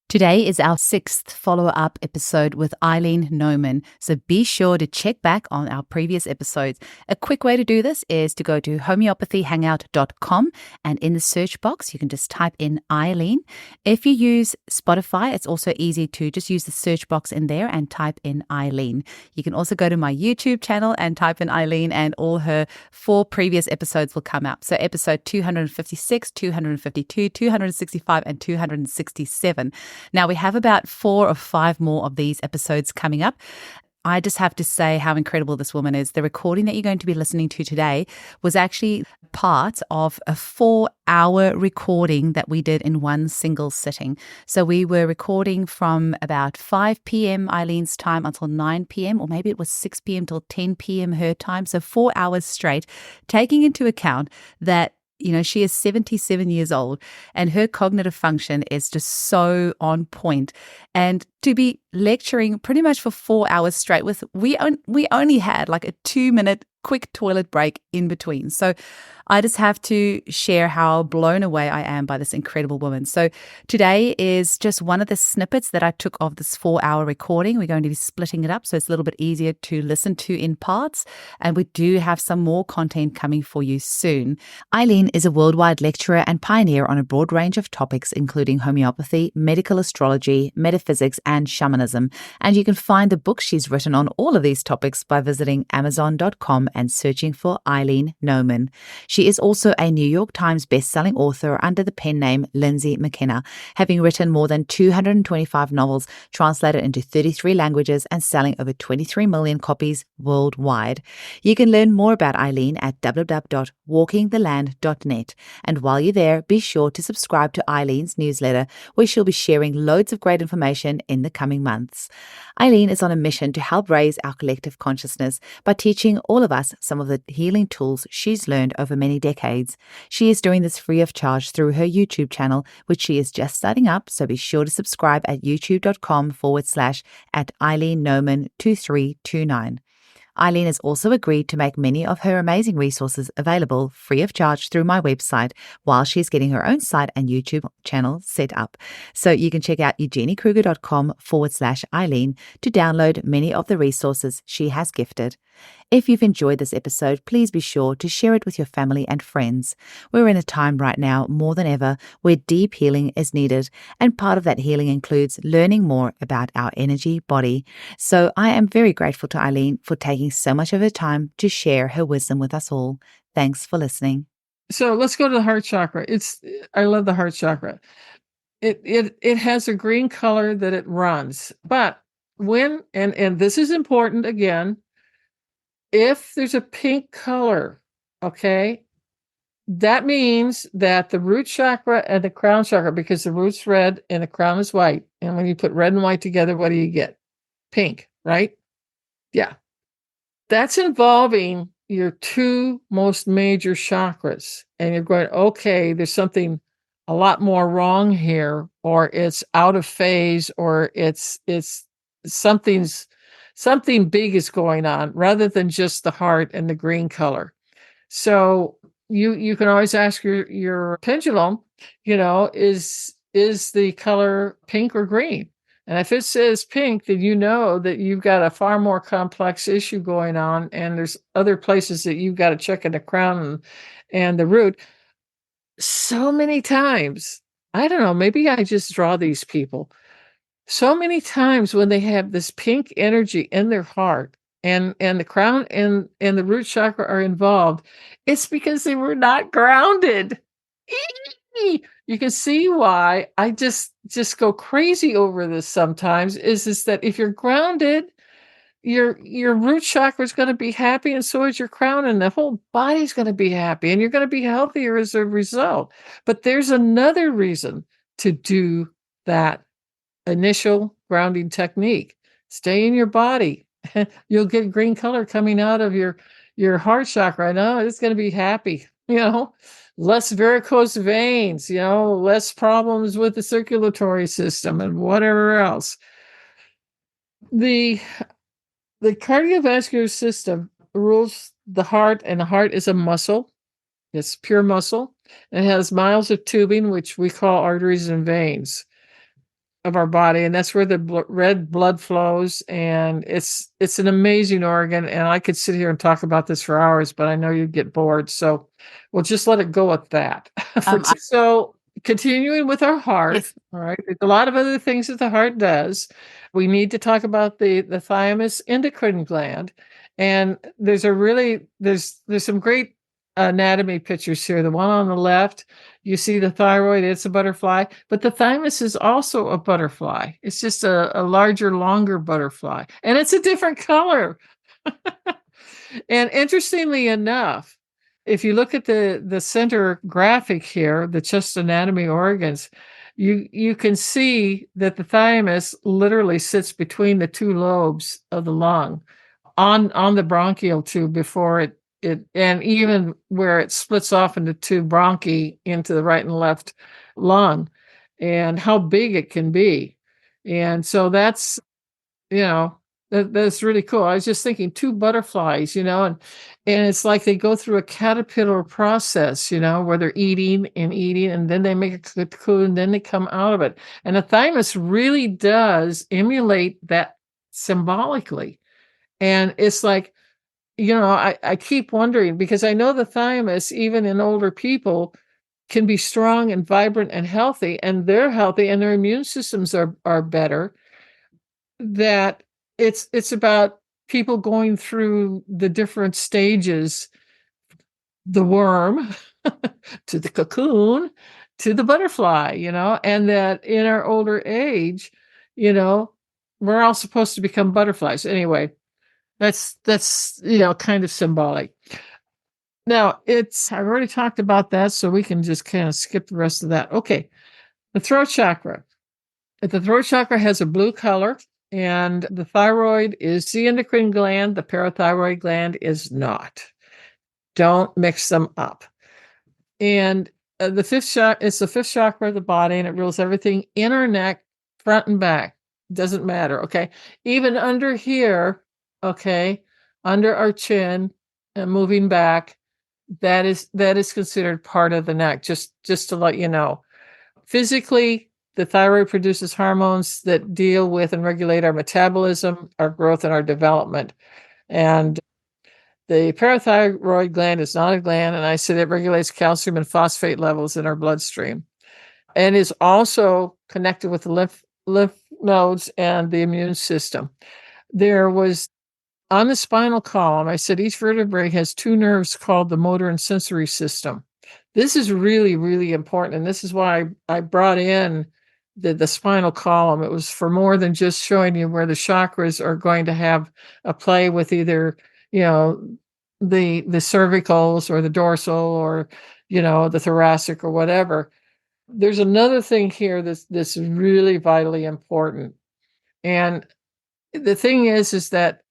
Today is our 6th follow-up episode with Eileen Nauman, so be sure to check back on our previous episodes. A quick way to do this is to go to homeopathyhangout.com, and in the search box, you can just type in Eileen. If you use Spotify, it's also easy to just use the search box in there and type in Eileen. You can also go to my YouTube channel and type in Eileen, and all her 4 previous episodes will come up. So episode 256, 252, 265, and 267. Now, we have about 4 or 5 more of these episodes coming up. I just have to say how incredible this woman is. The recording that you're going to be listening to today was actually part of a 4-hour recording that we did in one single sitting. So we were recording from about 5 p.m. Eileen's time until 9 p.m., or maybe it was 6 p.m. till 10 p.m. her time. So 4 hours straight, taking into account that she is 77 years old and her cognitive function is just so on point. And to be lecturing pretty much for 4 hours straight we only had like a 2-minute quick toilet break in between. So I just have to share how blown away I am by this incredible woman. So today is just one of the snippets that I took of this 4-hour recording. We're going to be splitting it up so it's a little bit easier to listen to in parts. And we do have some more content coming for you soon. Eileen is a worldwide lecturer and pioneer on a broad range of topics, including homeopathy, medical astrology, metaphysics, and shamanism. And you can find the books she's written on all of these topics by visiting Amazon.com and searching for Eileen Nauman. She is also a New York Times best-selling author under the pen name Lindsay McKenna, having written more than 225 novels translated into 33 languages and selling over 23 million copies worldwide. You can learn more about Eileen at www.walkingtheland.net. And while you're there, be sure to subscribe to Eileen's newsletter, where she'll be sharing loads of great information in the coming months. Eileen is on a mission to help raise our collective consciousness by teaching all of us some of the healing tools she's learned over many decades. She is doing this free of charge through her YouTube channel, which she is just starting up, so be sure to subscribe at youtube.com/@EileenNauman2329. Eileen has also agreed to make many of her amazing resources available free of charge through my website while she's getting her own site and YouTube channel set up. So you can check out eugeniekruger.com/Eileen to download many of the resources she has gifted. If you've enjoyed this episode, please be sure to share it with your family and friends. We're in a time right now, more than ever, where deep healing is needed, and part of that healing includes learning more about our energy body. So I am very grateful to Eileen for taking so much of her time to share her wisdom with us all. Thanks for listening. So let's go to the heart chakra. I love the heart chakra. It has a green color that it runs, but when and this is important again. If there's a pink color, okay, that means that the root chakra and the crown chakra, because the root's red and the crown is white. And when you put red and white together, what do you get? Pink, right? Yeah. That's involving your 2 most major chakras. And you're going, okay, there's something a lot more wrong here, or it's out of phase, or it's something big is going on rather than just the heart and the green color. So you can always ask your pendulum, is the color pink or green? And if it says pink, then you know that you've got a far more complex issue going on, and there's other places that you've got to check in the crown and the root. So many times, I don't know, maybe I just draw these people. So many times when they have this pink energy in their heart and the crown and the root chakra are involved, it's because they were not grounded. You can see why I just go crazy over this sometimes, is that if you're grounded, your root chakra is going to be happy, and so is your crown, and the whole body's going to be happy, and you're going to be healthier as a result. But there's another reason to do that initial grounding technique. Stay in your body. You'll get green color coming out of your heart chakra. I know it's going to be happy, less varicose veins, less problems with the circulatory system and whatever else. The cardiovascular system rules the heart, and the heart is a muscle. It's pure muscle. It has miles of tubing, which we call arteries and veins. of our body, and that's where the red blood flows. And it's an amazing organ. And I could sit here and talk about this for hours, but I know you'd get bored. So we'll just let it go at that. So continuing with our heart, Yes. all right. There's a lot of other things that the heart does. We need to talk about the thymus endocrine gland. And there's some great anatomy pictures here. The one on the left, you see the thyroid, it's a butterfly, but the thymus is also a butterfly. It's just a larger, longer butterfly, and it's a different color. And interestingly enough, if you look at the center graphic here, the chest anatomy organs, you can see that the thymus literally sits between the two lobes of the lung on the bronchial tube before it and even where it splits off into two bronchi into the right and left lung, and how big it can be. And so that's, that's really cool. I was just thinking two butterflies, and it's like they go through a caterpillar process, where they're eating, and then they make a cocoon, and then they come out of it. And the thymus really does emulate that symbolically. And it's like, I keep wondering, because I know the thymus, even in older people, can be strong and vibrant and healthy, and they're healthy and their immune systems are better. That it's about people going through the different stages, the worm to the cocoon to the butterfly, and that in our older age, we're all supposed to become butterflies. Anyway, that's kind of symbolic. Now, I've already talked about that, so we can just kind of skip the rest of that. Okay. The throat chakra. The throat chakra has a blue color, and the thyroid is the endocrine gland. The parathyroid gland is not. Don't mix them up. And the fifth chakra, it's the fifth chakra of the body, and it rules everything in our neck, front and back. Doesn't matter. Okay. Even under here, okay, under our chin and moving back, that is considered part of the neck, just to let you know. Physically, the thyroid produces hormones that deal with and regulate our metabolism, our growth, and our development. And the parathyroid gland is not a gland, and I said it regulates calcium and phosphate levels in our bloodstream, and is also connected with the lymph nodes and the immune system. There was, on the spinal column, I said each vertebrae has two nerves called the motor and sensory system. This is really, really important, and this is why I brought in the spinal column. It was for more than just showing you where the chakras are going to have a play with either, the cervicals or the dorsal or, the thoracic or whatever. There's another thing here that's really vitally important. And the thing is that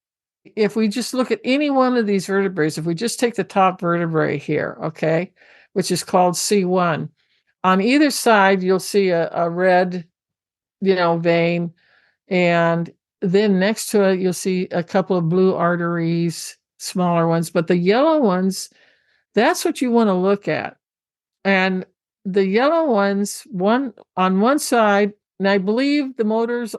if we just look at any one of these vertebrae, if we just take the top vertebrae here, okay, which is called C1, on either side, you'll see a red, vein. And then next to it, you'll see a couple of blue arteries, smaller ones. But the yellow ones, that's what you want to look at. And the yellow ones, on one side, and I believe the motors,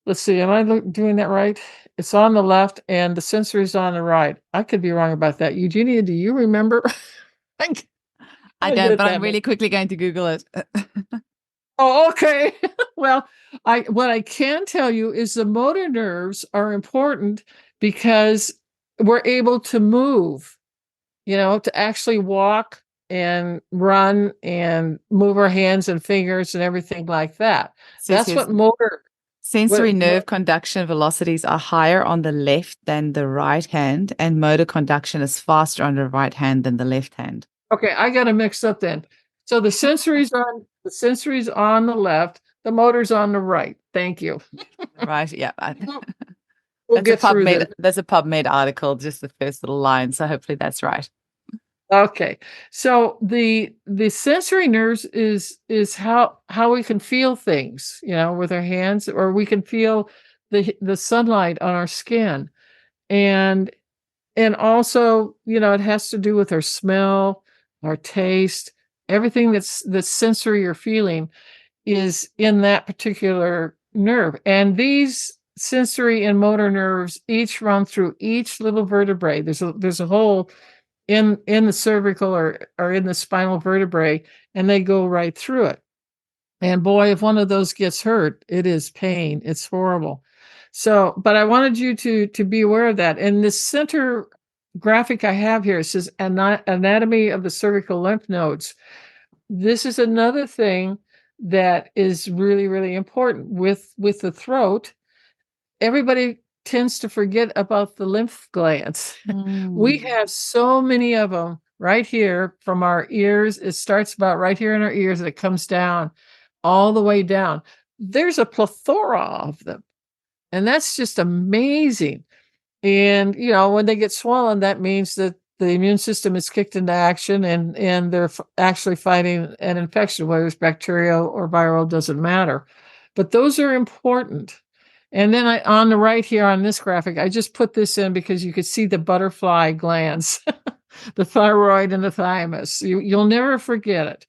let's see, am I doing that right? It's on the left and the sensor is on the right. I could be wrong about that. Eugenia, do you remember? I don't, but I'm really quickly going to Google it. Oh, okay. Well, what I can tell you is the motor nerves are important because we're able to move, to actually walk and run and move our hands and fingers and everything like that. That's what motor. Sensory nerve conduction velocities are higher on the left than the right hand, and motor conduction is faster on the right hand than the left hand. Okay, I got it mixed up then. So the sensory's on the left, the motor's on the right. Thank you. Right, yeah. We'll get through this. There's a PubMed article, just the first little line, so hopefully that's right. Okay, so the sensory nerves is how we can feel things, with our hands, or we can feel the sunlight on our skin, and also, it has to do with our smell, our taste, everything that's sensory or feeling is in that particular nerve. And these sensory and motor nerves each run through each little vertebrae. There's a hole in the cervical or in the spinal vertebrae, and they go right through it. And boy, if one of those gets hurt, it is pain. It's horrible. So, but I wanted you to be aware of that. And this center graphic I have here, it says anatomy of the cervical lymph nodes. This is another thing that is really, really important with the throat. Everybody tends to forget about the lymph glands. We have so many of them right here from our ears. It starts about right here in our ears and it comes down all the way down. There's a plethora of them. And that's just amazing. And, when they get swollen, that means that the immune system is kicked into action and they're actually fighting an infection, whether it's bacterial or viral, doesn't matter. But those are important. And then on the right here on this graphic, I just put this in because you could see the butterfly glands, the thyroid and the thymus. You'll never forget it.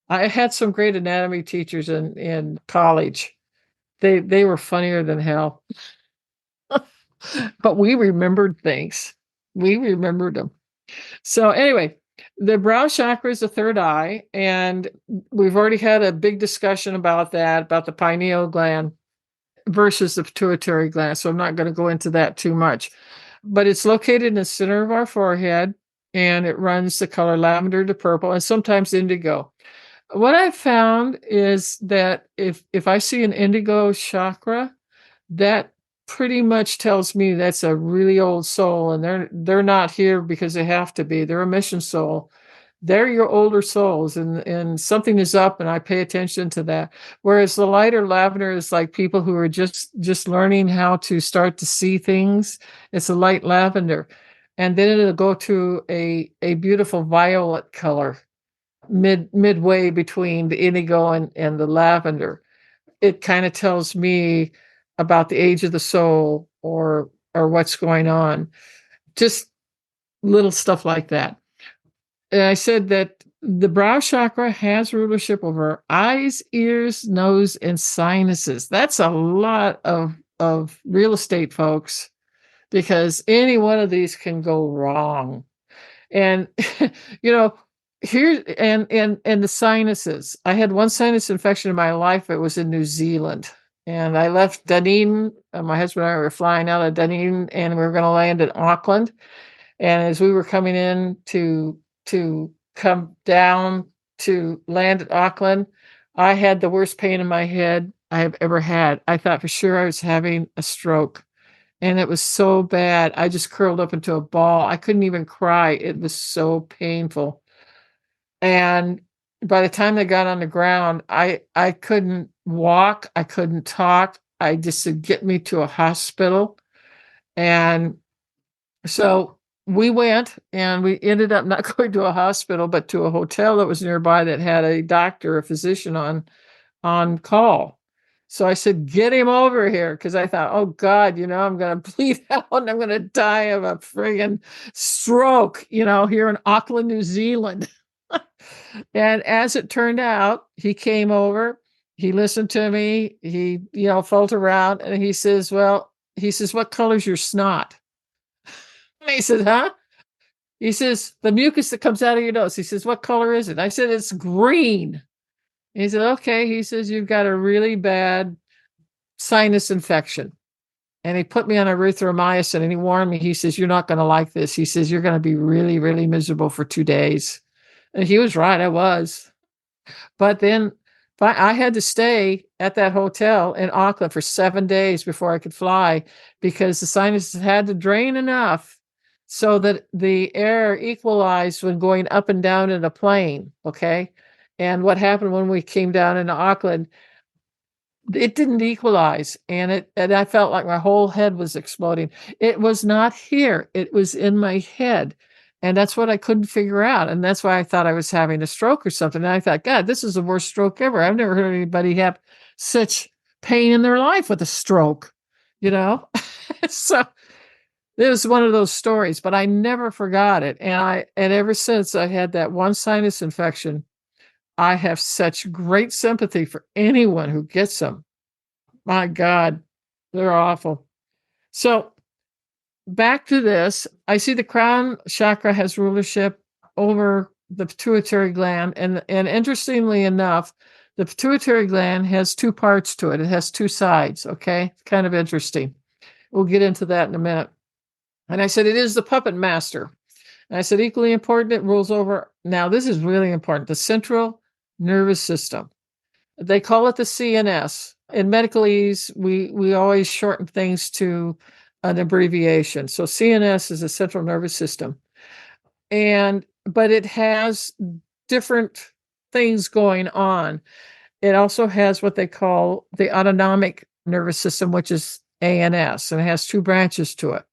I had some great anatomy teachers in college. They were funnier than hell. But we remembered things. We remembered them. So anyway, the brow chakra is the third eye, and we've already had a big discussion about that, about the pineal gland versus the pituitary gland. So I'm not going to go into that too much. But it's located in the center of our forehead, and it runs the color lavender to purple and sometimes indigo. What I've found is that if I see an indigo chakra, that pretty much tells me that's a really old soul, and they're not here because they have to be. They're a mission soul. They're your older souls, and something is up, and I pay attention to that. Whereas the lighter lavender is like people who are just learning how to start to see things. It's a light lavender, and then it'll go to a beautiful violet color midway between the indigo and the lavender. It kind of tells me about the age of the soul or what's going on. Just little stuff like that. And I said that the brow chakra has rulership over eyes, ears, nose, and sinuses. That's a lot of real estate, folks, because any one of these can go wrong. And here and the sinuses. I had one sinus infection in my life. It was in New Zealand. And I left Dunedin. My husband and I were flying out of Dunedin, and we were going to land in Auckland. And as we were coming in to come down to land at Auckland, I had the worst pain in my head I have ever had. I thought for sure I was having a stroke. And it was so bad. I just curled up into a ball. I couldn't even cry. It was so painful. And by the time they got on the ground, I couldn't walk. I couldn't talk. I just said, get me to a hospital. And so we went, and we ended up not going to a hospital, but to a hotel that was nearby that had a doctor, a physician on call. So I said, get him over here, because I thought, oh God, I'm going to bleed out and I'm going to die of a friggin' stroke, here in Auckland, New Zealand. And as it turned out, he came over, he listened to me, he, felt around, and he says, what color's your snot? And he said, huh? He says, the mucus that comes out of your nose. He says, what color is it? I said, it's green. He said, okay. He says, you've got a really bad sinus infection. And he put me on erythromycin, and he warned me. He says, you're not going to like this. He says, you're going to be really, really miserable for 2 days. And he was right. I was. But then I had to stay at that hotel in Auckland for 7 days before I could fly, because the sinuses had to drain enough so that the air equalized when going up and down in a plane. Okay. And what happened when we came down into Auckland, it didn't equalize. And I felt like my whole head was exploding. It was not here. It was in my head. And that's what I couldn't figure out. And that's why I thought I was having a stroke or something. And I thought, God, this is the worst stroke ever. I've never heard anybody have such pain in their life with a stroke, So it was one of those stories, but I never forgot it. And ever since I had that one sinus infection, I have such great sympathy for anyone who gets them. My God, they're awful. So back to this, I see the crown chakra has rulership over the pituitary gland. And interestingly enough, the pituitary gland has two parts to it. It has two sides, okay? Kind of interesting. We'll get into that in a minute. And I said, it is the puppet master. And I said, equally important, it rules over, now this is really important, the central nervous system. They call it the CNS. In medicalese, we always shorten things to an abbreviation. So CNS is the central nervous system. But it has different things going on. It also has what they call the autonomic nervous system, which is ANS, and it has two branches to it.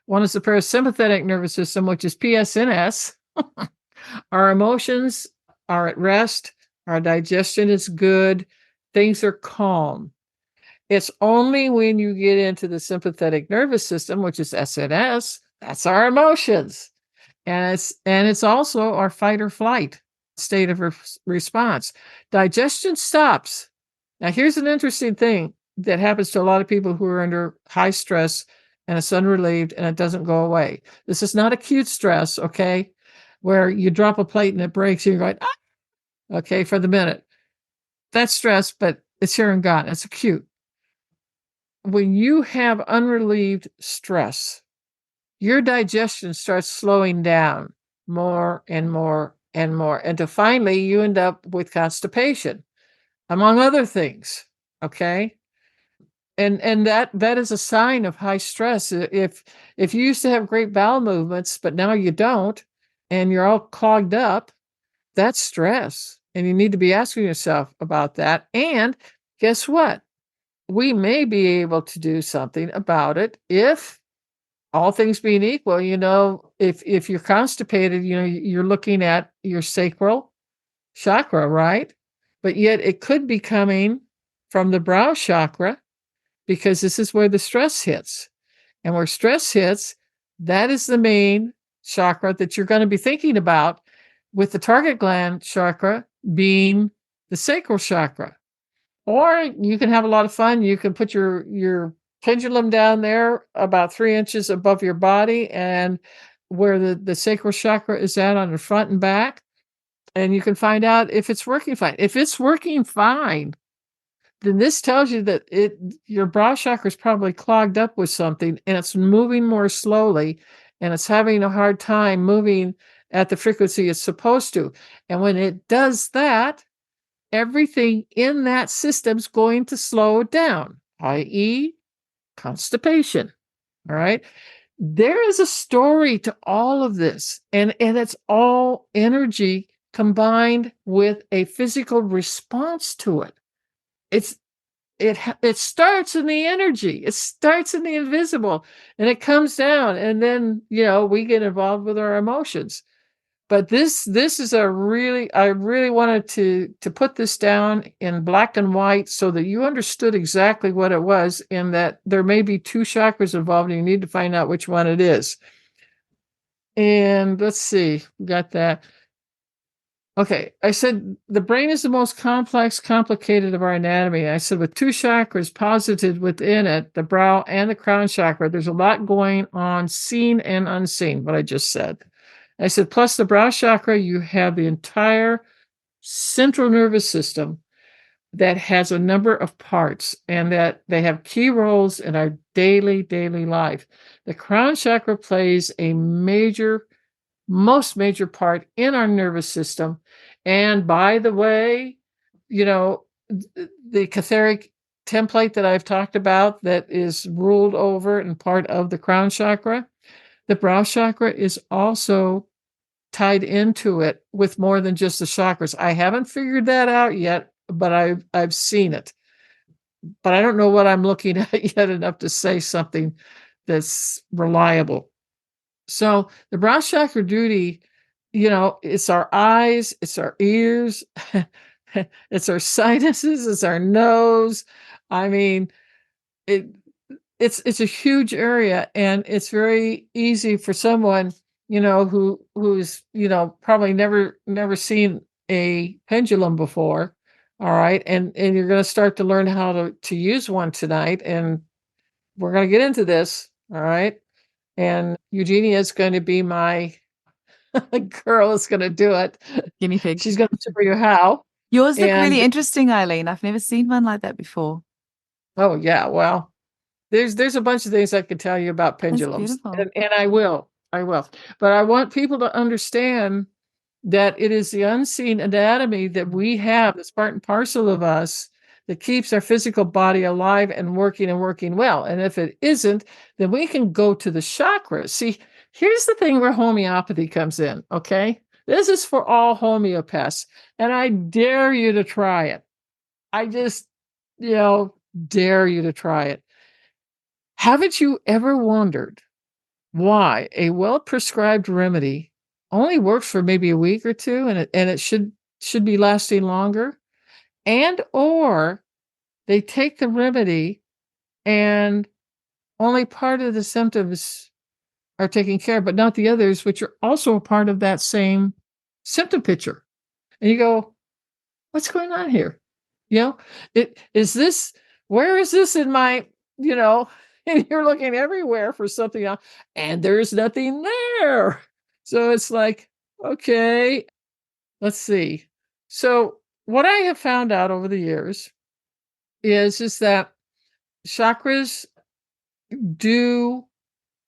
One is the parasympathetic nervous system, which is PSNS. Our emotions are at rest. Our digestion is good. Things are calm. It's only when you get into the sympathetic nervous system, which is SNS, that's our emotions. And it's also our fight or flight state of response. Digestion stops. Now, here's an interesting thing that happens to a lot of people who are under high stress and it's unrelieved and it doesn't go away. This is not acute stress, okay, where you drop a plate and it breaks and you're going, ah! Okay, for the minute. That's stress, but it's here and gone. It's acute. When you have unrelieved stress, your digestion starts slowing down more and more and more. Until finally you end up with constipation, among other things. Okay. And that is a sign of high stress. If you used to have great bowel movements, but now you don't, and you're all clogged up, that's stress. And you need to be asking yourself about that. And guess what? We may be able to do something about it if all things being equal, if you're constipated, you're looking at your sacral chakra, right? But yet it could be coming from the brow chakra because this is where the stress hits. And where stress hits, that is the main chakra that you're going to be thinking about, with the target gland chakra being the sacral chakra. Or you can have a lot of fun. You can put your pendulum down there about 3 inches above your body and where the sacral chakra is at on the front and back. And you can find out if it's working fine. If it's working fine, then this tells you that your brow chakra is probably clogged up with something and it's moving more slowly and it's having a hard time moving at the frequency it's supposed to. And when it does that, everything in that system's going to slow down, i.e., constipation. All right. There is a story to all of this, and it's all energy combined with a physical response to it. It starts in the energy. It starts in the invisible, and it comes down, and then we get involved with our emotions. But this is I really wanted to put this down in black and white so that you understood exactly what it was, and that there may be two chakras involved and you need to find out which one it is. And let's see, we got that. Okay, I said the brain is the most complex, complicated of our anatomy. I said with two chakras posited within it, the brow and the crown chakra, there's a lot going on, seen and unseen, what I just said. I said, plus the brow chakra, you have the entire central nervous system that has a number of parts and that they have key roles in our daily life. The crown chakra plays a most major part in our nervous system. And by the way, the catheric template that I've talked about that is ruled over and part of the crown chakra, the brow chakra is also tied into it with more than just the chakras. I haven't figured that out yet, but I've seen it. But I don't know what I'm looking at yet enough to say something that's reliable. So the brow chakra duty, it's our eyes, it's our ears, it's our sinuses, it's our nose. I mean, it's a huge area, and it's very easy for someone, who's, probably never seen a pendulum before. All right. And you're going to start to learn how to use one tonight. And we're going to get into this. All right. And Eugenia is going to be my girl is going to do it. Guinea pig. She's going to show you how. Yours look And really interesting, Eileen. I've never seen one like that before. oh yeah, well, there's a bunch of things I could tell you about That's pendulums, beautiful. and I will, but I want people to understand that it is the unseen anatomy that we have, that's part and parcel of us, that keeps our physical body alive and working well. And if it isn't, then we can go to the chakras. See, here's the thing where homeopathy comes in, okay? This is for all homeopaths, and I dare you to try it. I just, dare you to try it. Haven't you ever wondered why a well-prescribed remedy only works for maybe a week or two, and it should be lasting longer? And or they take the remedy and only part of the symptoms are taken care of, but not the others, which are also a part of that same symptom picture. And you go, what's going on here? Where is this in my, and you're looking everywhere for something else, and there's nothing there. So it's like, okay, let's see. So what I have found out over the years is that chakras do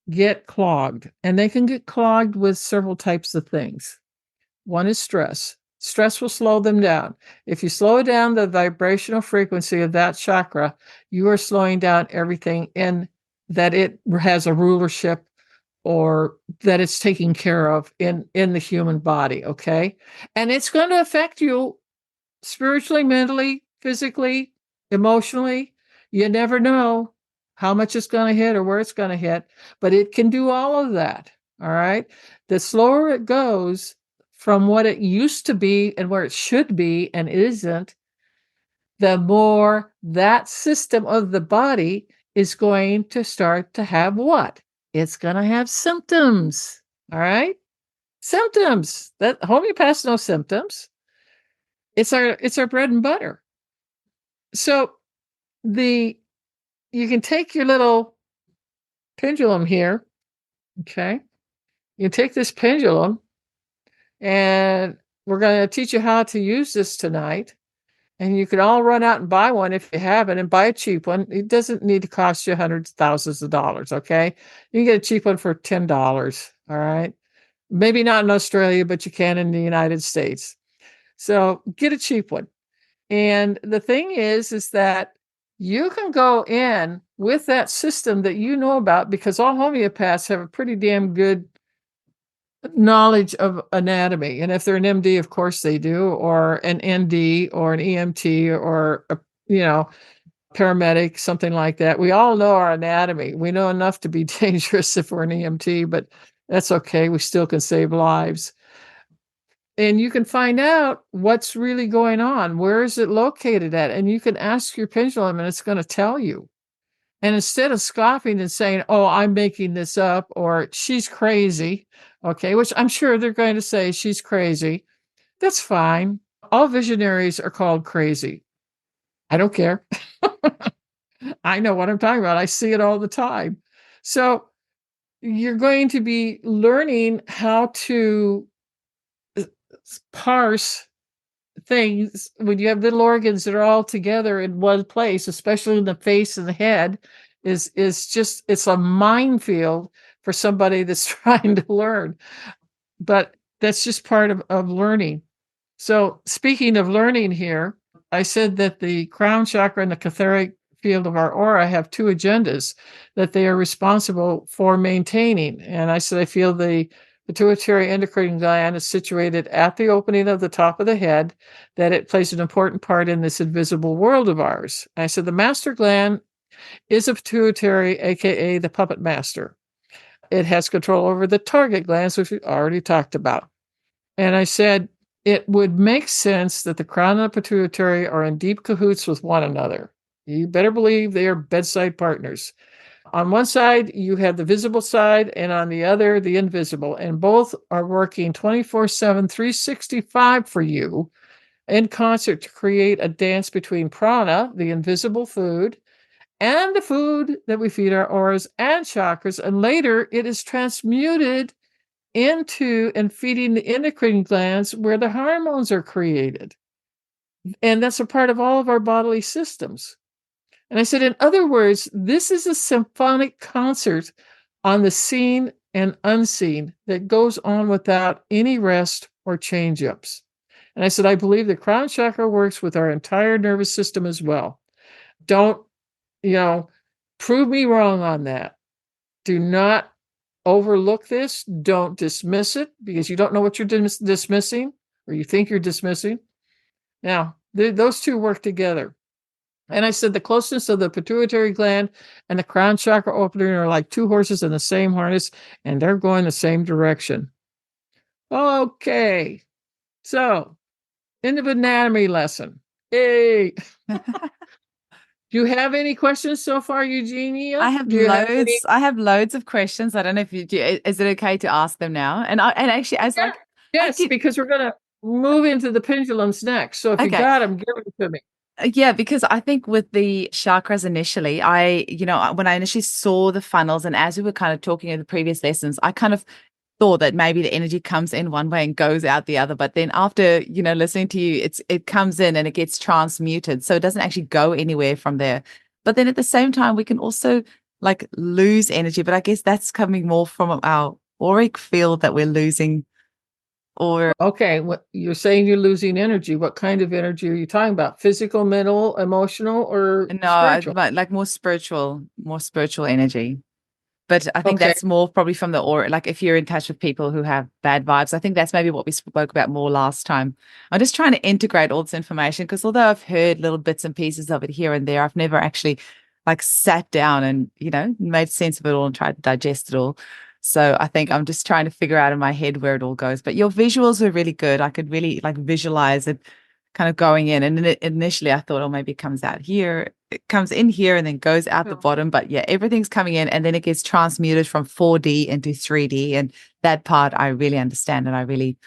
get clogged, and they can get clogged with several types of things. One is stress. Stress will slow them down. If you slow down the vibrational frequency of that chakra, you are slowing down everything in that it has a rulership or that it's taking care of in the human body, okay? And it's going to affect you spiritually, mentally, physically, emotionally. You never know how much it's going to hit or where it's going to hit, but it can do all of that, all right? The slower it goes from what it used to be and where it should be and isn't, the more that system of the body is going to start to have what? It's going to have symptoms, all right? Symptoms. That homeopaths know symptoms. It's our bread and butter. So you can take your little pendulum here, okay? You take this pendulum, and we're going to teach you how to use this tonight. And you can all run out and buy one if you haven't, and buy a cheap one. It doesn't need to cost you hundreds of thousands of dollars, okay? You can get a cheap one for $10, all right? Maybe not in Australia, but you can in the United States. So get a cheap one. And the thing is that you can go in with that system that you know about, because all homeopaths have a pretty damn good knowledge of anatomy. And if they're an MD, of course they do, or an ND or an EMT or a, paramedic, something like that. We all know our anatomy. We know enough to be dangerous if we're an EMT, but that's okay. We still can save lives. And you can find out what's really going on. Where is it located at? And you can ask your pendulum and it's going to tell you. And instead of scoffing and saying, oh, I'm making this up, or she's crazy, okay, which I'm sure they're going to say she's crazy, that's fine. All visionaries are called crazy. I don't care. I know what I'm talking about. I see it all the time. So you're going to be learning how to parse things when you have little organs that are all together in one place, especially in the face and the head, is just, it's a minefield for somebody that's trying to learn. But that's just part of learning. So speaking of learning here, I said that the crown chakra and the catheric field of our aura have two agendas that they are responsible for maintaining. And I said, I feel the pituitary endocrine gland is situated at the opening of the top of the head, that it plays an important part in this invisible world of ours. And I said, the master gland is a pituitary, aka the puppet master. It has control over the target glands, which we already talked about. And I said, it would make sense that the crown and the pituitary are in deep cahoots with one another. You better believe they are bedside partners. On one side, you have the visible side, and on the other, the invisible. And both are working 24/7, 365 for you in concert to create a dance between prana, the invisible food, and the food that we feed our auras and chakras. And later, it is transmuted into and feeding the endocrine glands where the hormones are created. And that's a part of all of our bodily systems. And I said, in other words, this is a symphonic concert on the seen and unseen that goes on without any rest or change ups. And I said, I believe the crown chakra works with our entire nervous system as well. Don't, prove me wrong on that. Do not overlook this. Don't dismiss it because you don't know what you're dismissing or you think you're dismissing. Now, those two work together. And I said the closeness of the pituitary gland and the crown chakra opening are like two horses in the same harness, and they're going the same direction. Okay. So, end of anatomy lesson. Hey. Do you have any questions so far, Eugenia? I have loads. I have loads of questions. I don't know if you do. Is it okay to ask them now? And actually, yes, because we're going to move into the pendulums next. So if you got them, give them to me. Yeah, because I think with the chakras initially, when I initially saw the funnels, and as we were kind of talking in the previous lessons, I kind of thought that maybe the energy comes in one way and goes out the other. But then after, listening to you, it comes in and it gets transmuted. So it doesn't actually go anywhere from there. But then at the same time, we can also like lose energy. But I guess that's coming more from our auric field that we're losing. Or okay, what you're saying you're losing energy. What kind of energy are you talking about? Physical, mental, emotional, or spiritual? But like more spiritual energy. But I think that's more probably from the aura. Like if you're in touch with people who have bad vibes, I think that's maybe what we spoke about more last time. I'm just trying to integrate all this information because although I've heard little bits and pieces of it here and there, I've never actually like sat down and, made sense of it all and tried to digest it all. So I think I'm just trying to figure out in my head where it all goes. But your visuals were really good. I could really like visualize it kind of going in. And initially I thought, oh, maybe it comes out here. It comes in here and then goes out the bottom. But yeah, everything's coming in and then it gets transmuted from 4D into 3D. And that part I really understand and I really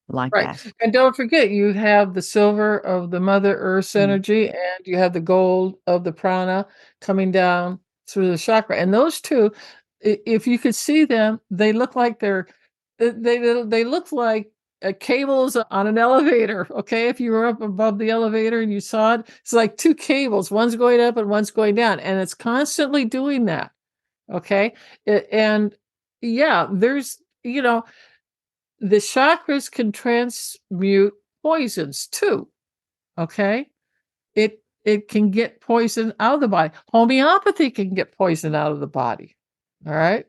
like that. And don't forget, you have the silver of the Mother Earth's energy and you have the gold of the prana coming down through the chakra. And those two, if you could see them, they look like they look like cables on an elevator. Okay, if you were up above the elevator and you saw it, it's like two cables. One's going up and one's going down, and it's constantly doing that. Okay, and yeah, there's the chakras can transmute poisons too. Okay, it can get poison out of the body. Homeopathy can get poison out of the body. All right.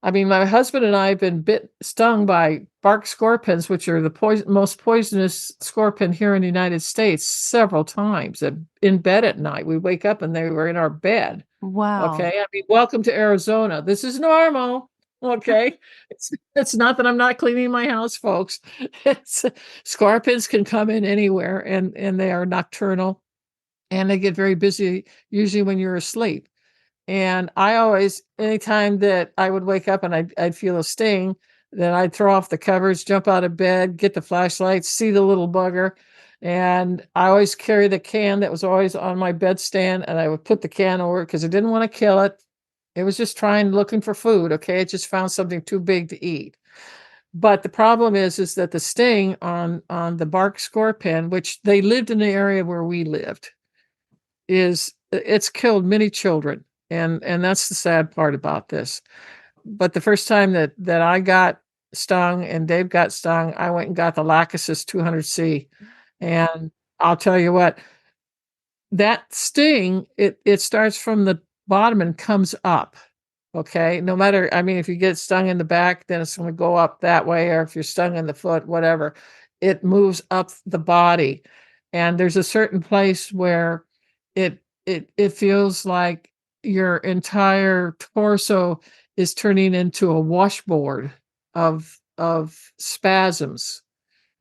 I mean, my husband and I have been stung by bark scorpions, which are the most poisonous scorpion here in the United States, several times in bed at night. We wake up and they were in our bed. Wow. Okay. I mean, welcome to Arizona. This is normal. Okay. It's not that I'm not cleaning my house, folks. Scorpions can come in anywhere and they are nocturnal and they get very busy, usually when you're asleep. And I always, anytime that I would wake up and I'd feel a sting, then I'd throw off the covers, jump out of bed, get the flashlight, see the little bugger. And I always carry the can that was always on my bedstand, and I would put the can over because I didn't want to kill it. It was just looking for food. Okay. It just found something too big to eat. But the problem is that the sting on the bark scorpion, which they lived in the area where we lived, it's killed many children. And that's the sad part about this. But the first time that I got stung and Dave got stung, I went and got the Lachesis 200C. And I'll tell you what, that sting, it starts from the bottom and comes up. Okay. No matter, I mean, if you get stung in the back, then it's going to go up that way. Or if you're stung in the foot, whatever, it moves up the body. And there's a certain place where it feels like your entire torso is turning into a washboard of spasms.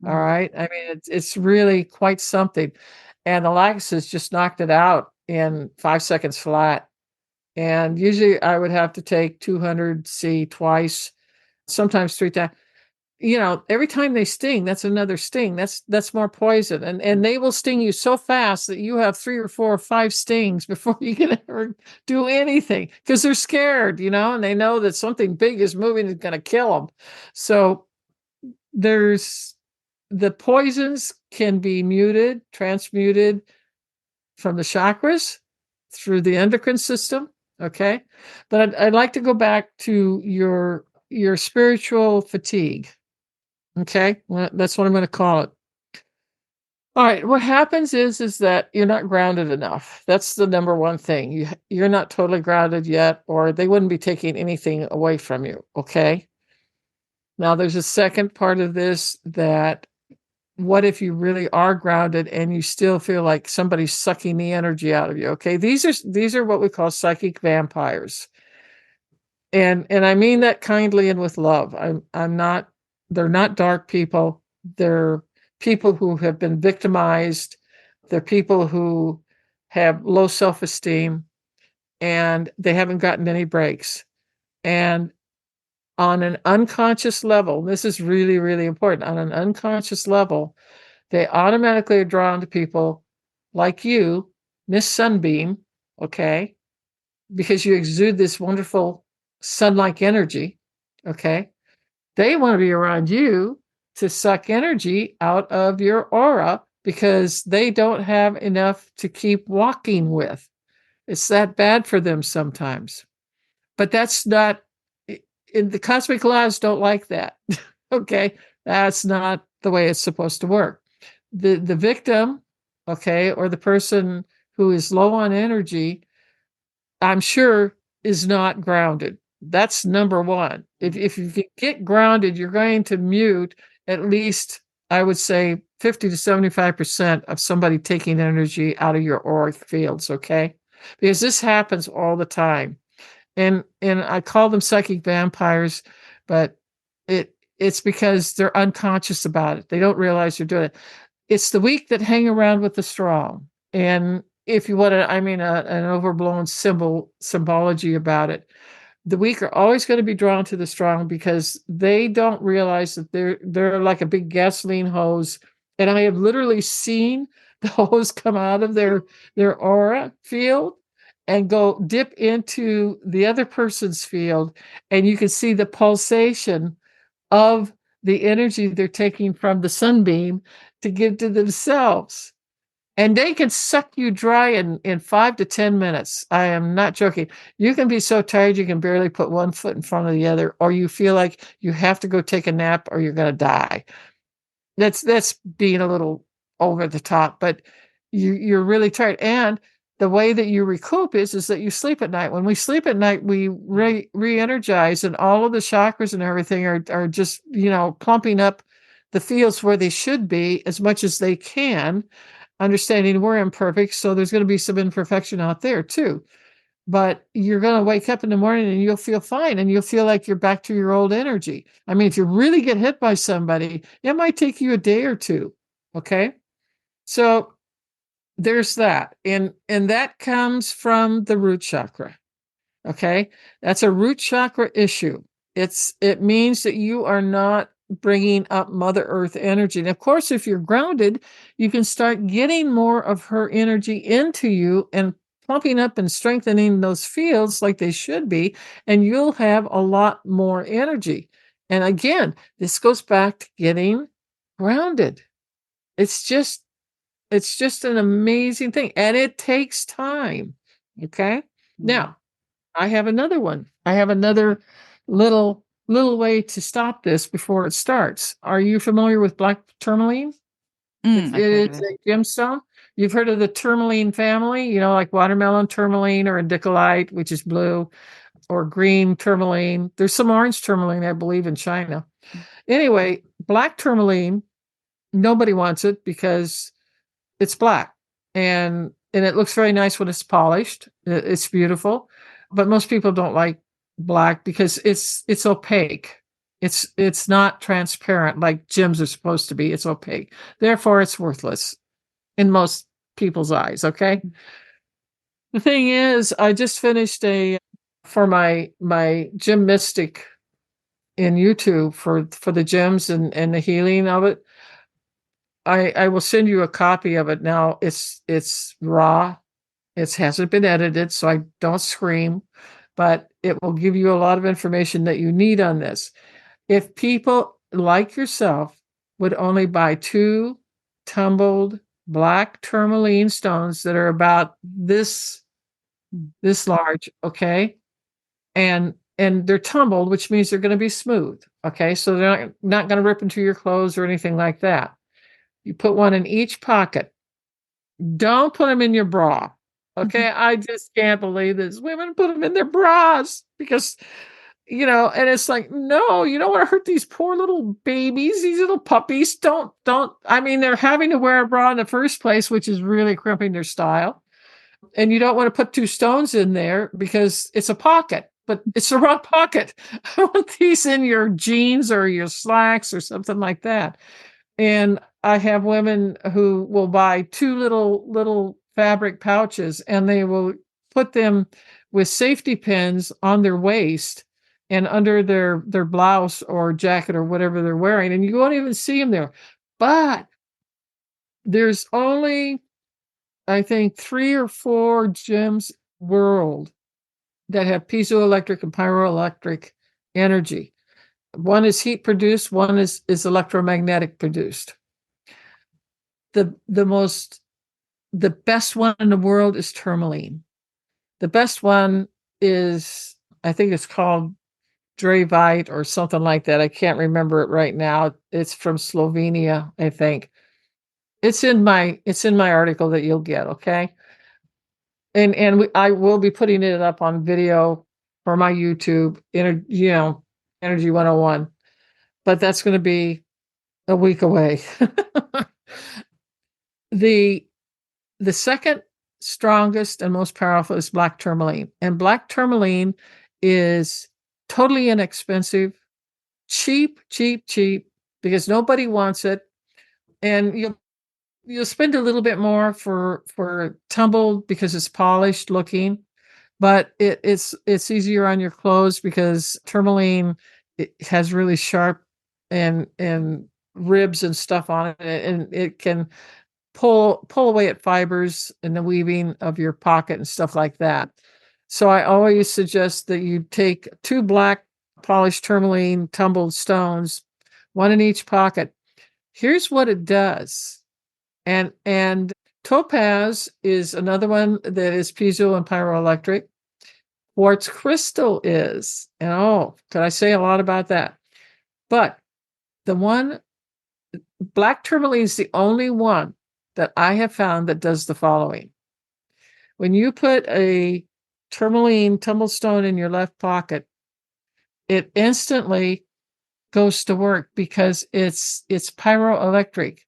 All right. I mean, it's really quite something. And Alexis just knocked it out in 5 seconds flat. And usually I would have to take 200C twice, sometimes 3 times. Every time they sting, that's another sting. That's more poison. And they will sting you so fast that you have 3 or 4 or 5 stings before you can ever do anything, because they're scared, and they know that something big is moving and going to kill them. So the poisons can be transmuted from the chakras through the endocrine system. Okay. But I'd like to go back to your spiritual fatigue. Okay, well, that's what I'm going to call it. All right, what happens is that you're not grounded enough. That's the number one thing. You're not totally grounded yet, or they wouldn't be taking anything away from you. Okay. Now, there's a second part of this, that what if you really are grounded and you still feel like somebody's sucking the energy out of you? Okay, these are what we call psychic vampires, and I mean that kindly and with love. I'm not. They're not dark people. They're people who have been victimized. They're people who have low self-esteem, and they haven't gotten any breaks. And on an unconscious level, this is really, really important. On an unconscious level, they automatically are drawn to people like you, Miss Sunbeam, okay? Because you exude this wonderful sun-like energy, okay? They want to be around you to suck energy out of your aura, because they don't have enough to keep walking with. It's that bad for them sometimes. But that's not, in the cosmic laws don't like that. Okay? That's not the way it's supposed to work. The victim, okay, or the person who is low on energy, I'm sure, is not grounded. That's number one. If you get grounded, you're going to mute at least, I would say, 50 to 75% of somebody taking energy out of your auric fields, okay? Because this happens all the time. And I call them psychic vampires, but it's because they're unconscious about it. They don't realize they're doing it. It's the weak that hang around with the strong. And if you want to, an overblown symbology about it, the weak are always going to be drawn to the strong, because they don't realize that they're like a big gasoline hose. And I have literally seen the hose come out of their aura field and go dip into the other person's field, and you can see the pulsation of the energy they're taking from the sunbeam to give to themselves. And they can suck you dry in 5 to 10 minutes. I am not joking. You can be so tired you can barely put one foot in front of the other, or you feel like you have to go take a nap or you're going to die. That's being a little over the top, but you're really tired. And the way that you recoup is that you sleep at night. When we sleep at night, we re-energize, and all of the chakras and everything are just, plumping up the fields where they should be as much as they can, understanding we're imperfect, so there's going to be some imperfection out there too. But you're going to wake up in the morning and you'll feel fine, and you'll feel like you're back to your old energy. I mean, if you really get hit by somebody, it might take you a day or two. Okay. So there's that. And that comes from the root chakra. Okay. That's a root chakra issue. It means that you are not bringing up Mother Earth energy. And of course, if you're grounded, you can start getting more of her energy into you and pumping up and strengthening those fields like they should be, and you'll have a lot more energy. And again, this goes back to getting grounded. It's just an amazing thing, and it takes time. Okay? Now, I have another one. I have another little way to stop this before it starts. Are you familiar with black tourmaline? It is a gemstone. You've heard of the tourmaline family, like watermelon tourmaline or indicolite, which is blue, or green tourmaline. There's some orange tourmaline, I believe, in China. Anyway, black tourmaline, nobody wants it because it's black, and it looks very nice when it's polished. It's beautiful, but most people don't like black because it's opaque. It's not transparent like gems are supposed to be. It's opaque. Therefore, it's worthless in most people's eyes. Okay. The thing is, I just finished for my gym mystic in YouTube for the gems and the healing of it. I will send you a copy of it now. It's raw. It hasn't been edited, so I don't scream, but it will give you a lot of information that you need on this. If people like yourself would only buy 2 tumbled black tourmaline stones that are about this large, okay? And they're tumbled, which means they're going to be smooth, okay? So they're not going to rip into your clothes or anything like that. You put one in each pocket. Don't put them in your bra. Okay, I just can't believe this. Women put them in their bras because, and it's like, no, you don't want to hurt these poor little babies, these little puppies. Don't. I mean, they're having to wear a bra in the first place, which is really crimping their style. And you don't want to put 2 stones in there because it's a pocket, but it's the wrong pocket. I want these in your jeans or your slacks or something like that. And I have women who will buy 2 little fabric pouches, and they will put them with safety pins on their waist and under their blouse or jacket or whatever they're wearing, and you won't even see them there. But there's only, I think, 3 or 4 gyms world that have piezoelectric and pyroelectric energy. One is heat produced, one is electromagnetic produced. The best one in the world is tourmaline. The best one is, I think it's called Dravite or something like that. I can't remember it right now. It's from Slovenia, I think. It's in my article that you'll get, okay? And I will be putting it up on video for my YouTube, Energy 101. But that's going to be a week away. The second strongest and most powerful is black tourmaline. And black tourmaline is totally inexpensive, cheap, because nobody wants it. And you'll spend a little bit more for tumbled because it's polished looking, but it's easier on your clothes because tourmaline, it has really sharp and ribs and stuff on it, and it can pull away at fibers in the weaving of your pocket and stuff like that. So I always suggest that you take 2 black polished tourmaline tumbled stones, 1 in each pocket. Here's what it does. And topaz is another one that is piezo and pyroelectric. Quartz crystal is, and could I say a lot about that? But the one, black tourmaline is the only one that I have found that does the following. When you put a tourmaline tumbled stone in your left pocket, it instantly goes to work because it's pyroelectric.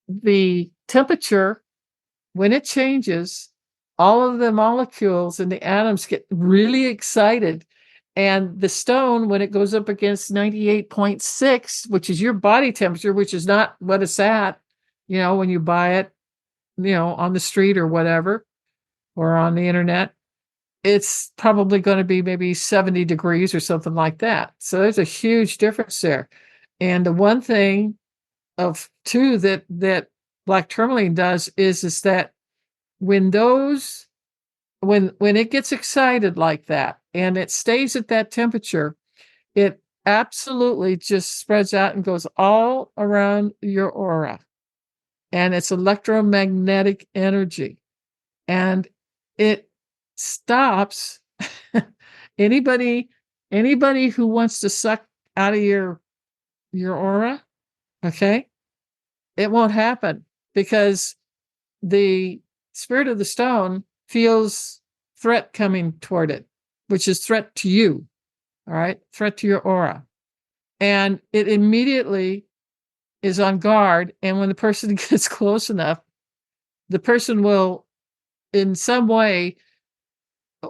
The temperature, when it changes, all of the molecules and the atoms get really excited. And the stone, when it goes up against 98.6, which is your body temperature, which is not what it's at, when you buy it, on the street or whatever, or on the internet, it's probably going to be maybe 70 degrees or something like that. So there's a huge difference there. And the one thing of 2 that black tourmaline does is that when it gets excited like that and it stays at that temperature, it absolutely just spreads out and goes all around your aura. And it's electromagnetic energy. And it stops anybody who wants to suck out of your aura, okay? It won't happen because the spirit of the stone feels threat coming toward it, which is threat to you, all right? Threat to your aura. And it immediately is on guard. And when the person gets close enough, the person will, in some way,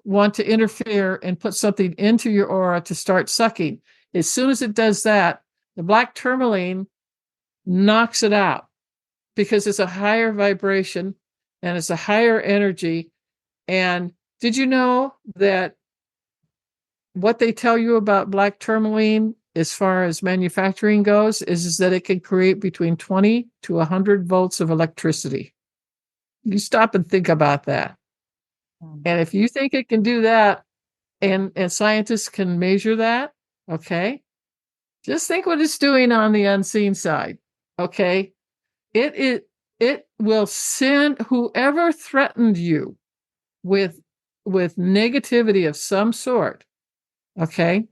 want to interfere and put something into your aura to start sucking. As soon as it does that, the black tourmaline knocks it out because it's a higher vibration and it's a higher energy. And did you know that what they tell you about black tourmaline as far as manufacturing goes is that it can create between 20 to 100 volts of electricity? You stop and think about that. And if you think it can do that, and scientists can measure that, okay, just think what it's doing on the unseen side, okay? It will send whoever threatened you with negativity of some sort, okay?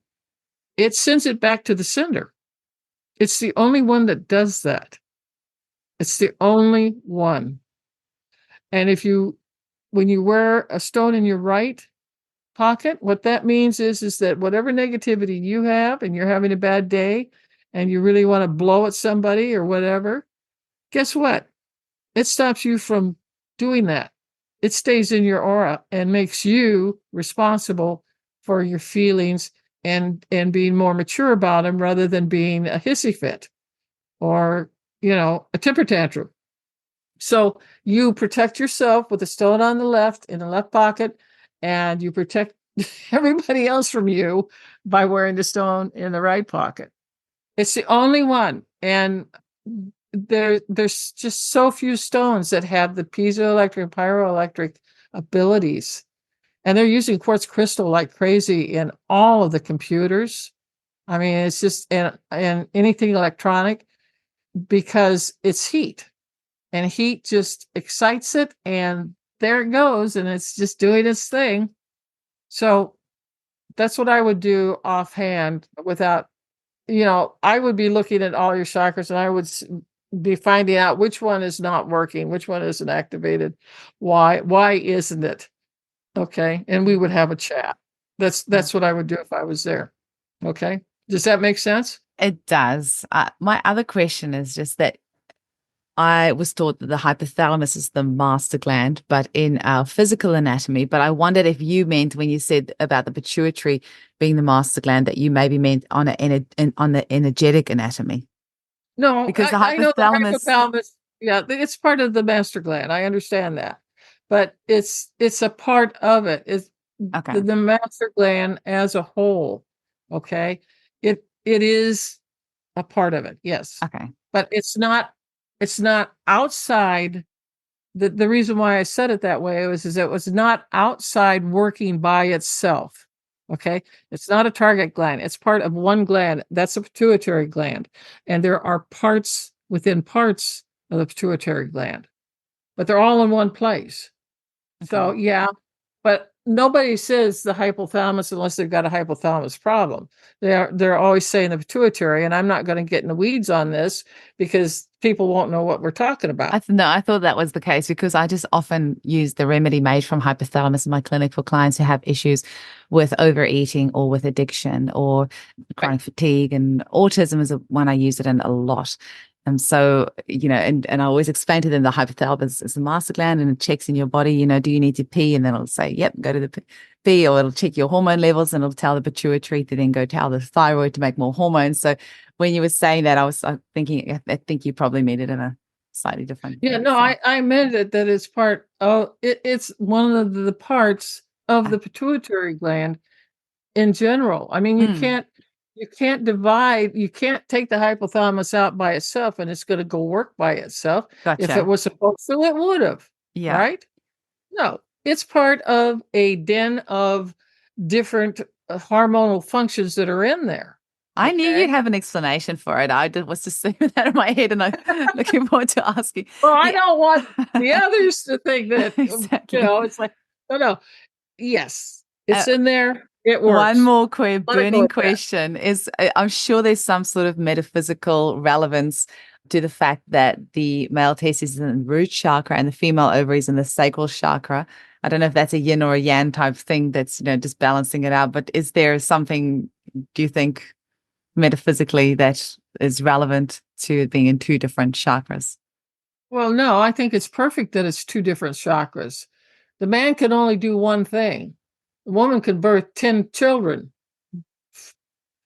It sends it back to the sender. It's the only one that does that. It's the only one. And when you wear a stone in your right pocket, what that means is that whatever negativity you have and you're having a bad day and you really want to blow at somebody or whatever, guess what? It stops you from doing that. It stays in your aura and makes you responsible for your feelings and being more mature about them rather than being a hissy fit or, a temper tantrum. So you protect yourself with a stone on the left in the left pocket, and you protect everybody else from you by wearing the stone in the right pocket. It's the only one. And there's just so few stones that have the piezoelectric and pyroelectric abilities. And they're using quartz crystal like crazy in all of the computers. I mean, it's just and anything electronic, because it's heat. And heat just excites it, and there it goes, and it's just doing its thing. So that's what I would do offhand without, I would be looking at all your chakras, and I would be finding out which one is not working, which one isn't activated, why isn't it? Okay, and we would have a chat. That's what I would do if I was there. Okay, does that make sense? It does. My other question is just that I was taught that the hypothalamus is the master gland, but in our physical anatomy. But I wondered if you meant, when you said about the pituitary being the master gland, that you maybe meant on the energetic anatomy. No, Because the I know the hypothalamus. hypothalamus. Yeah, it's part of the master gland. I understand that, but it's a part of it. It's Okay. the master gland as a whole. Okay, it is a part of it. Yes. Okay. But it's not outside. The reason why I said it that way is it was not outside working by itself. Okay. It's not a target gland. It's part of one gland. That's a pituitary gland. And there are parts within parts of the pituitary gland, but they're all in one place. Okay. So yeah, but nobody says the hypothalamus unless they've got a hypothalamus problem. They're always saying the pituitary, and I'm not going to get in the weeds on this because people won't know what we're talking about. I thought that was the case because I just often use the remedy made from hypothalamus in my clinic for clients who have issues with overeating or with addiction or chronic fatigue, and autism is one I use it in a lot. And so, and I always explain to them the hypothalamus is the master gland, and it checks in your body, do you need to pee? And then it'll say, yep, go to the pee, or it'll check your hormone levels, and it'll tell the pituitary to then go tell the thyroid to make more hormones. So when you were saying that, I was thinking, I think you probably made it in a slightly different. Yeah, no, so. I meant it that it's part of it's one of the parts of the pituitary gland in general. I mean, you can't divide, you can't take the hypothalamus out by itself and it's going to go work by itself. Gotcha. If it was supposed to, it would have. Yeah. Right? No, it's part of a den of different hormonal functions that are in there. I knew you'd have an explanation for it. I was just seeing that in my head, and I'm looking forward to asking. Well, I don't want the others to think that, exactly. It's like, no. Yes, it's in there. It works. One more burning question is, I'm sure there's some sort of metaphysical relevance to the fact that the male testes is in the root chakra and the female ovaries in the sacral chakra. I don't know if that's a yin or a yang type thing that's, just balancing it out, but is there something, do you think, metaphysically that is relevant to being in two different chakras? Well, no, I think it's perfect that it's two different chakras. The man can only do one thing. The woman can birth 10 children.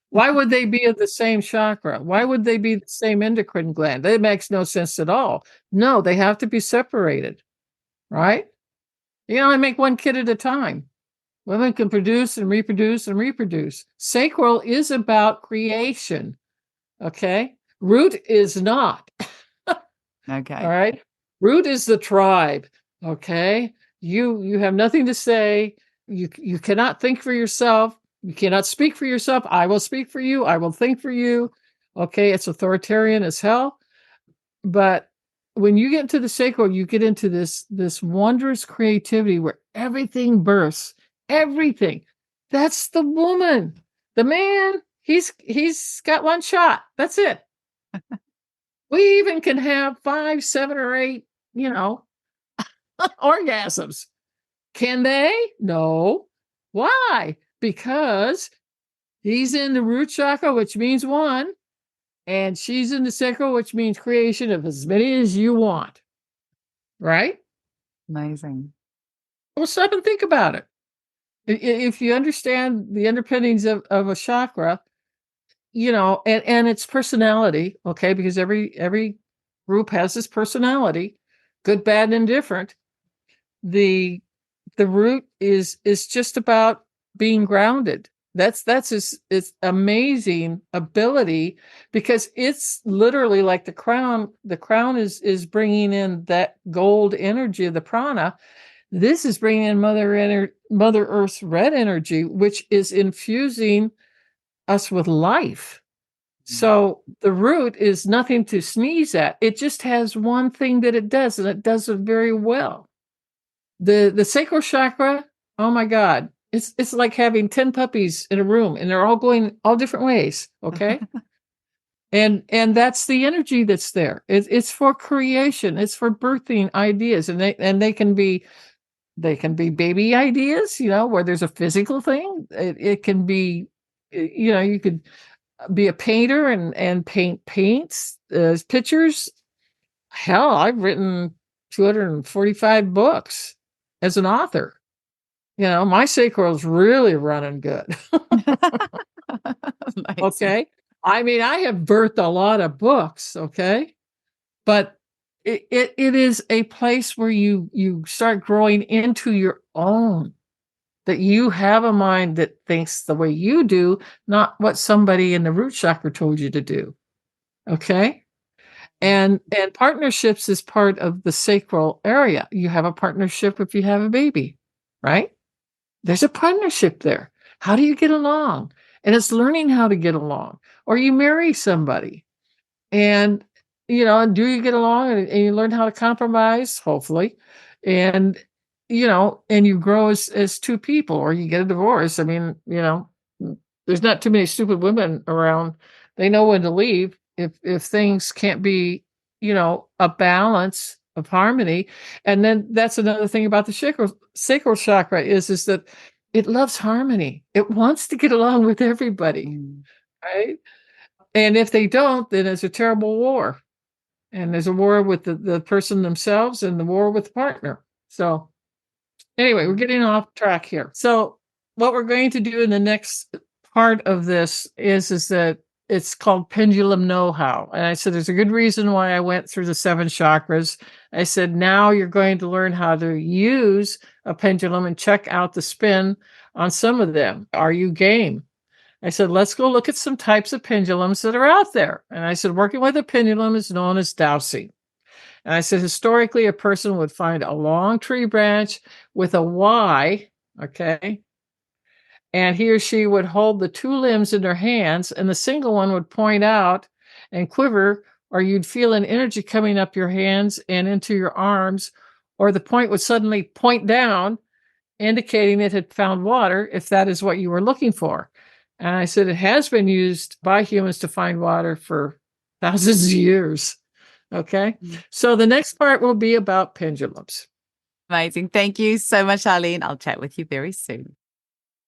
Why would they be of the same chakra? Why would they be the same endocrine gland? That makes no sense at all. No, they have to be separated, right? You only make one kid at a time. Women can produce and reproduce and reproduce. Sacral is about creation. Okay. Root is not. Okay. All right. Root is the tribe. Okay. You have nothing to say. You cannot think for yourself. You cannot speak for yourself. I will speak for you. I will think for you. Okay. It's authoritarian as hell. But when you get into the sacral, you get into this wondrous creativity where everything bursts. Everything. That's the woman. The man, he's got one shot. That's it. We even can have 5, 7, or 8, orgasms. Can they? No. Why? Because he's in the root chakra, which means one, and she's in the sacral, which means creation of as many as you want. Right? Amazing. Well, stop and think about it. If you understand the underpinnings of a chakra, and its personality, okay, because every group has this personality, good, bad, and indifferent. The root is just about being grounded. That's its amazing ability, because it's literally like the crown. The crown is bringing in that gold energy of the prana. This is bringing in Mother Earth's red energy, which is infusing us with life. So the root is nothing to sneeze at. It just has one thing that it does, and it does it very well. The sacral chakra, oh my God, it's like having 10 puppies in a room, and they're all going all different ways. Okay. And that's the energy that's there. It's for creation. It's for birthing ideas, and they can be baby ideas, where there's a physical thing. It can be, you could be a painter and paint paints, pictures. Hell, I've written 245 books as an author. My sacral's really running good. Okay. I mean, I have birthed a lot of books. Okay. But it is a place where you start growing into your own, that you have a mind that thinks the way you do, not what somebody in the root chakra told you to do. Okay. And partnerships is part of the sacral area. You have a partnership if you have a baby, right? There's a partnership there. How do you get along? And it's learning how to get along. Or you marry somebody, and do you get along, and you learn how to compromise, hopefully, and and you grow as two people, or you get a divorce. I mean, there's not too many stupid women around. They know when to leave if things can't be, a balance of harmony. And then that's another thing about the sacral chakra is that it loves harmony. It wants to get along with everybody, right? And if they don't, then it's a terrible war. And there's a war with the person themselves, and the war with the partner. So anyway, we're getting off track here. So what we're going to do in the next part of this is that it's called pendulum know-how. And I said, there's a good reason why I went through the 7 chakras. I said, now you're going to learn how to use a pendulum and check out the spin on some of them. Are you game? I said, let's go look at some types of pendulums that are out there. And I said, working with a pendulum is known as dowsing. And I said, historically, a person would find a long tree branch with a Y, okay? And he or she would hold the 2 limbs in their hands, and the single one would point out and quiver, or you'd feel an energy coming up your hands and into your arms, or the point would suddenly point down, indicating it had found water, if that is what you were looking for. And I said, it has been used by humans to find water for thousands of years. Okay. So the next part will be about pendulums. Amazing. Thank you so much, Eileen. I'll chat with you very soon.